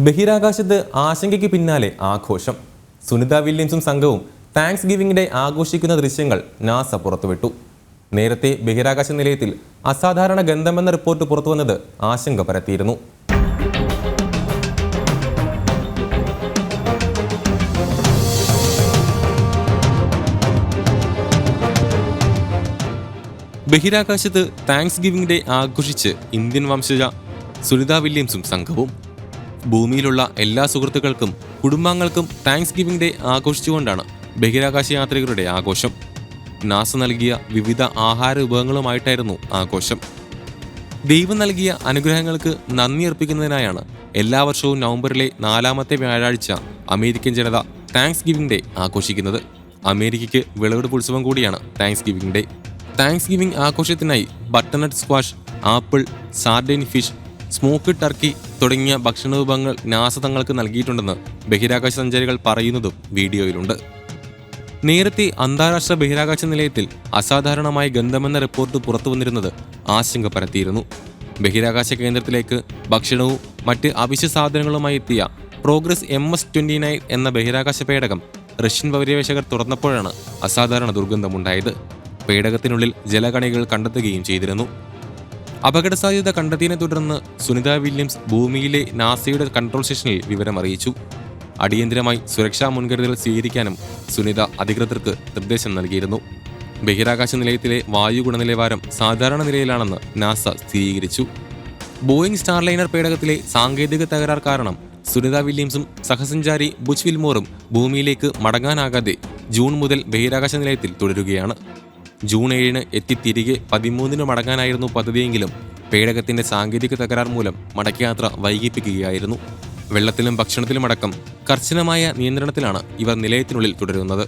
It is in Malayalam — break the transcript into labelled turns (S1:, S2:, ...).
S1: ബഹിരാകാശത്ത് ആശങ്കയ്ക്ക് പിന്നാലെ ആഘോഷം. സുനിത വില്യംസും സംഘവും താങ്ക്സ് ഗിവിംഗ് ഡേ ആഘോഷിക്കുന്ന ദൃശ്യങ്ങൾ നാസ പുറത്തുവിട്ടു. നേരത്തെ ബഹിരാകാശ നിലയത്തിൽ അസാധാരണ ഗന്ധമെന്ന റിപ്പോർട്ട് പുറത്തുവന്നത് ആശങ്ക പരത്തിയിരുന്നു. ബഹിരാകാശത്ത് താങ്ക്സ് ഗിവിംഗ് ഡേ ആഘോഷിച്ച് ഇന്ത്യൻ വംശജ സുനിത വില്യംസും സംഘവും. ഭൂമിയിലുള്ള എല്ലാ സുഹൃത്തുക്കൾക്കും കുടുംബാംഗങ്ങൾക്കും താങ്ക്സ് ഗിവിംഗ് ഡേ ആഘോഷിച്ചുകൊണ്ടാണ് ബഹിരാകാശ യാത്രികരുടെ ആഘോഷം. നാസ നൽകിയ വിവിധ ആഹാര വിഭവങ്ങളുമായിട്ടായിരുന്നു ആഘോഷം. ദൈവം നൽകിയ അനുഗ്രഹങ്ങൾക്ക് നന്ദി അർപ്പിക്കുന്നതിനായാണ് എല്ലാ വർഷവും നവംബറിലെ 4ാമത്തെ വ്യാഴാഴ്ച അമേരിക്കൻ ജനത താങ്ക്സ് ഗിവിംഗ് ഡേ ആഘോഷിക്കുന്നത്. അമേരിക്കയ്ക്ക് വിളവെടുപ്പ് ഉത്സവം കൂടിയാണ് Thanksgiving Day. Thanksgiving ആഘോഷത്തിനായി butternut squash, apple, sardine fish, smoked turkey തുടങ്ങിയ ഭക്ഷണ വിഭവങ്ങൾ നാസ തങ്ങൾക്ക് നൽകിയിട്ടുണ്ടെന്ന് ബഹിരാകാശ സഞ്ചാരികൾ പറയുന്നതും വീഡിയോയിലുണ്ട്. നേരത്തെ അന്താരാഷ്ട്ര ബഹിരാകാശ നിലയത്തിൽ അസാധാരണമായ ഗന്ധമെന്ന റിപ്പോർട്ട് പുറത്തു വന്നിരുന്നത് ആശങ്ക പരത്തിയിരുന്നു. ബഹിരാകാശ കേന്ദ്രത്തിലേക്ക് ഭക്ഷണവും മറ്റ് അവശ്യ സാധനങ്ങളുമായി എത്തിയ പ്രോഗ്രസ് MS-29 എന്ന ബഹിരാകാശ പേടകം റഷ്യൻ പര്യവേഷകർ തുറന്നപ്പോഴാണ് അസാധാരണ ദുർഗന്ധമുണ്ടായത്. പേടകത്തിനുള്ളിൽ ജലകണികൾ കണ്ടെത്തുകയും ചെയ്തിരുന്നു. അപകട സാധ്യത കണ്ടെത്തിയതിനെ തുടർന്ന് സുനിത വില്യംസ് ഭൂമിയിലെ നാസയുടെ കൺട്രോൾ സ്റ്റേഷനിൽ വിവരമറിയിച്ചു. അടിയന്തരമായി സുരക്ഷാ മുൻകരുതൽ സ്വീകരിക്കാനും സുനിത അധികൃതർക്ക് നിർദ്ദേശം നൽകിയിരുന്നു. ബഹിരാകാശ നിലയത്തിലെ വായു ഗുണനിലവാരം സാധാരണ നിലയിലാണെന്ന് നാസ സ്ഥിരീകരിച്ചു. ബോയിങ് സ്റ്റാർലൈനർ പേടകത്തിലെ സാങ്കേതിക തകരാർ കാരണം സുനിത വില്യംസും സഹസഞ്ചാരി ബുച്ച് വിൽമോറും ഭൂമിയിലേക്ക് മടങ്ങാനാകാതെ ജൂൺ മുതൽ ബഹിരാകാശ നിലയത്തിൽ തുടരുകയാണ്. ജൂൺ 7 എത്തി തിരികെ 13 മടങ്ങാനായിരുന്നു പദ്ധതിയെങ്കിലും പേടകത്തിന്റെ സാങ്കേതിക തകരാർ മൂലം മടക്കയാത്ര വൈകിപ്പിക്കുകയായിരുന്നു. വെള്ളത്തിലും ഭക്ഷണത്തിലുമടക്കം കർശനമായ നിയന്ത്രണത്തിലാണ് ഇവർ നിലയത്തിനുള്ളിൽ തുടരുന്നത്.